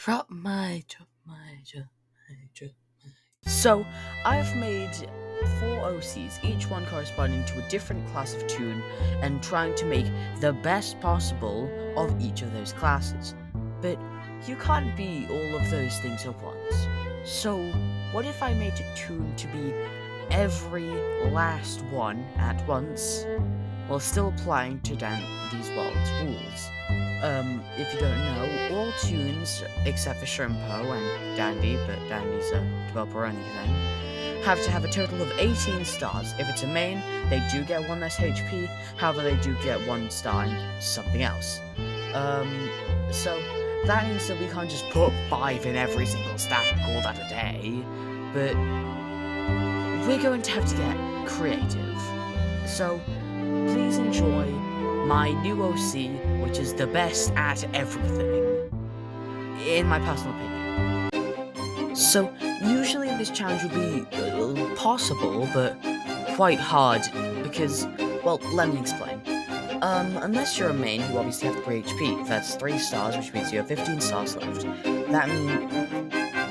Drop my, drop my, drop my, drop. So, I've made 4 OCs, each one corresponding to a different class of tune, and trying to make the best possible of each of those classes. But you can't be all of those things at once. So, what if I made a tune to be every last one at once, while still applying to Dandy's World's rules? If you don't know, all tunes, except for Shrimpo and Dandy, but Dandy's a developer or anything, have to have a total of 18 stars. If it's a main, they do get 1 less HP, however they do get 1 star in something else. So that means that we can't just put 5 in every single stat and call that a day, but we're going to have to get creative. So please enjoy my new OC, which is the best at everything, in my personal opinion. So, usually this challenge would be possible, but quite hard, because, well, let me explain. Unless you're a main, you obviously have 3 HP. That's 3 stars, which means you have 15 stars left. That means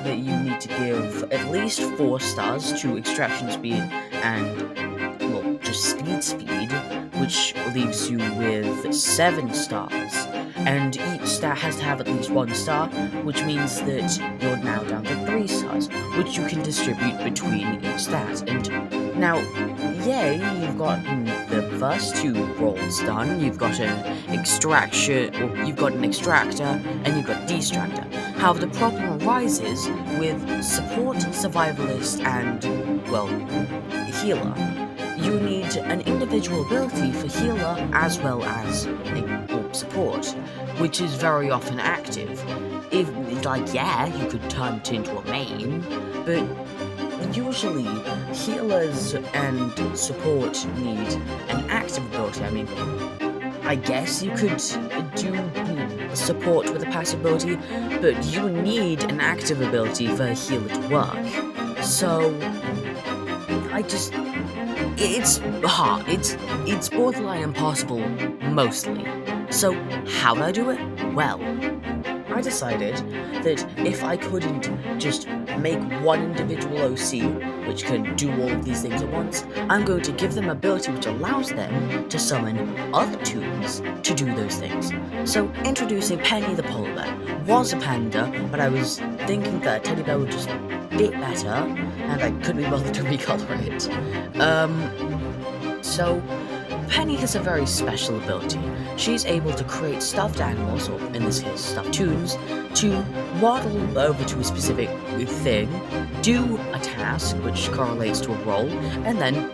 that you need to give at least 4 stars to extraction speed and, well, just speed, which leaves you with 7 stars. And each stat has to have at least 1 star, which means that you're now down to 3 stars, which you can distribute between each stat. And now, yay, you've gotten the first 2 rolls done. You've got an extraction, or you've got an extractor, and you've got a distractor. However, the problem arises with support, survivalist, and, well, healer. You need an individual ability for healer as well as support, which is very often active. If, yeah, you could turn it into a main, but usually healers and support need an active ability. I mean, I guess you could do support with a passive ability, but you need an active ability for a healer to work. So, it's hard. It's borderline impossible, mostly. So, how do I do it? Well, I decided that if I couldn't just make one individual OC, which can do all of these things at once, I'm going to give them ability which allows them to summon other tunes to do those things. So, introducing Penny the Polar Bear. Was a panda, but I was thinking that a teddy bear would just fit better, and I couldn't be bothered to recolor it. So, Penny has a very special ability. She's able to create stuffed animals, or in this case, stuffed tunes, to waddle over to a specific thing, do a task, which correlates to a role, and then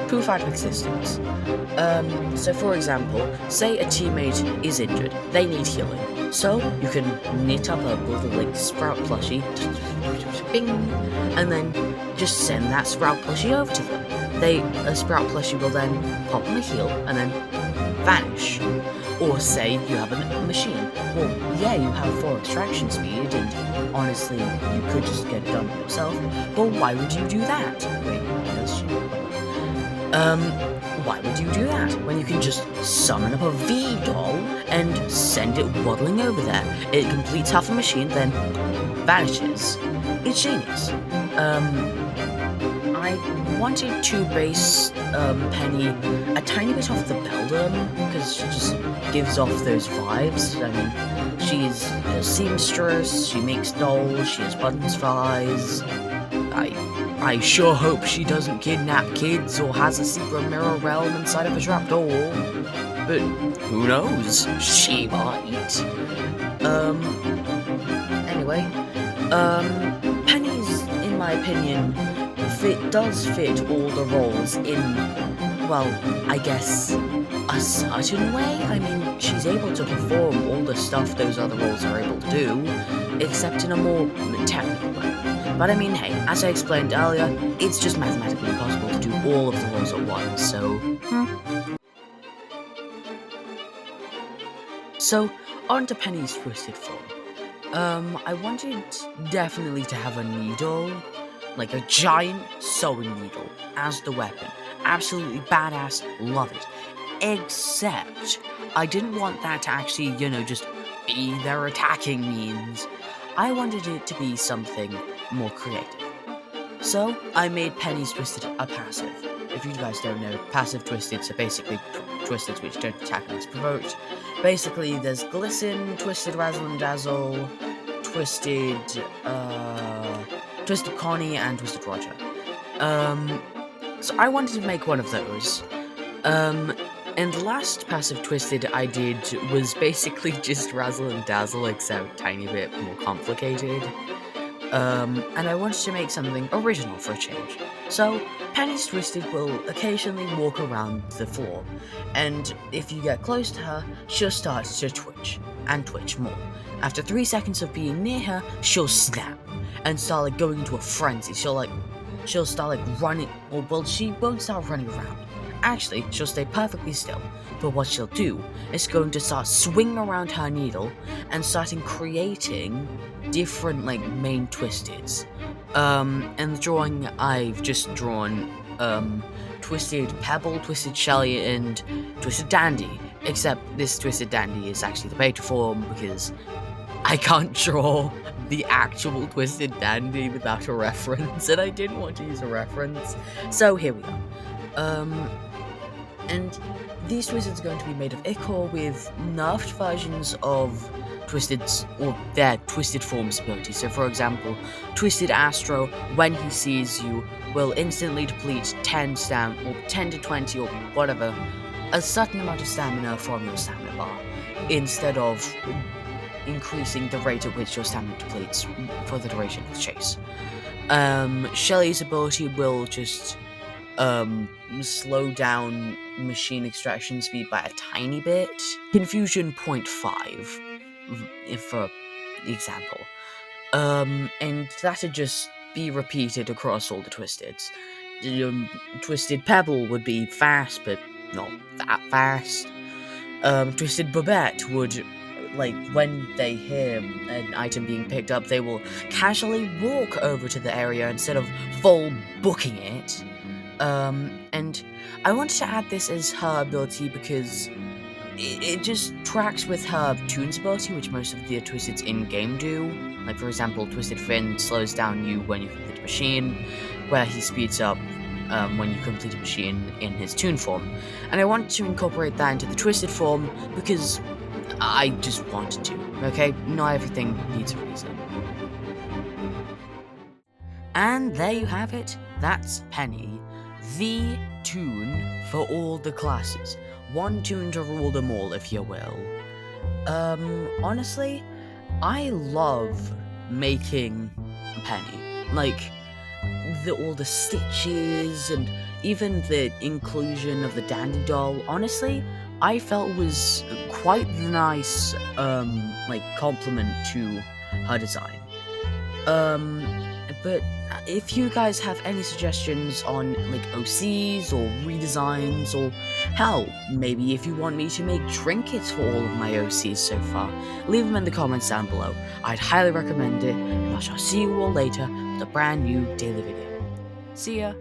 poof out of existence. So for example, say a teammate is injured, they need healing. So you can knit up a little like Sprout plushie, bing, and then just send that Sprout plushie over to them. A Sprout plushie will then pop them a heal and then vanish. Or say you have a machine. Well, yeah, you have 4 extraction speed, and honestly, you could just get it done yourself. But why would you do that? Wait, does she? Why would you do that when you can just summon up a V-doll and send it waddling over there? It completes half a machine, then vanishes. It's genius. I wanted to base Penny a tiny bit off the Beldam, because she just gives off those vibes. I mean, she's a seamstress, she makes dolls, she has buttons for eyes. I sure hope she doesn't kidnap kids or has a secret mirror realm inside of a trapdoor. But who knows? She might. Anyway, Penny's, in my opinion, does fit all the roles in, well, I guess, a certain way. I mean, she's able to perform all the stuff those other roles are able to do, except in a more technical way. But I mean, hey, as I explained earlier, it's just mathematically impossible to do all of the roles at once, so... So, on to Penny's twisted form. I wanted definitely to have a needle, like a giant sewing needle, as the weapon. Absolutely badass, love it. Except, I didn't want that to actually, just be their attacking means. I wanted it to be something more creative. So, I made Penny's Twisted a passive. If you guys don't know, passive Twisteds are basically Twisteds which don't attack unless provoked. Basically, there's Glisten, Twisted Razzle and Dazzle, Twisted, Twisted Connie, and Twisted Roger. So I wanted to make one of those. And the last passive Twisted I did was basically just Razzle and Dazzle, except a tiny bit more complicated. And I wanted to make something original for a change. So, Penny's Twisted will occasionally walk around the floor, and if you get close to her, she'll start to twitch, and twitch more. After 3 seconds of being near her, she'll snap, and start like going into a frenzy. She'll start like running, or well, she won't start running around. Actually, she'll stay perfectly still, but what she'll do is going to start swinging around her needle and starting creating different like main twisteds. And the drawing I've just drawn Twisted Pebble, Twisted Shelly, and Twisted Dandy. Except this Twisted Dandy is actually the beta form because I can't draw the actual Twisted Dandy without a reference, and I didn't want to use a reference. So here we go. And these Twisteds are going to be made of ichor with nerfed versions of Twisted's, or their Twisted Forms ability. So for example, Twisted Astro, when he sees you, will instantly deplete 10 or 10 to 20 or whatever, a certain amount of stamina from your stamina bar, instead of increasing the rate at which your stamina depletes for the duration of the chase. Shelly's ability will just slow down machine extraction speed by a tiny bit. Confusion 0.5, for example. And that'd just be repeated across all the Twisteds. Twisted Pebble would be fast, but not that fast. Twisted Babette would, like, when they hear an item being picked up, they will casually walk over to the area instead of full booking it. And I wanted to add this as her ability because it just tracks with her Toon's ability, which most of the Twisteds in-game do. Like, for example, Twisted Finn slows down you when you complete a machine, where he speeds up when you complete a machine in his Toon form. And I wanted to incorporate that into the Twisted form because I just wanted to, okay? Not everything needs a reason. And there you have it. That's Penny. The Toon for all the classes. One Toon to rule them all, if you will. Honestly, I love making Penny. Like, all the stitches and even the inclusion of the Dandy doll, honestly, I felt was quite the nice, compliment to her design. But if you guys have any suggestions on, like, OCs or redesigns, or hell, maybe if you want me to make trinkets for all of my OCs so far, leave them in the comments down below. I'd highly recommend it, and I shall see you all later with a brand new daily video. See ya!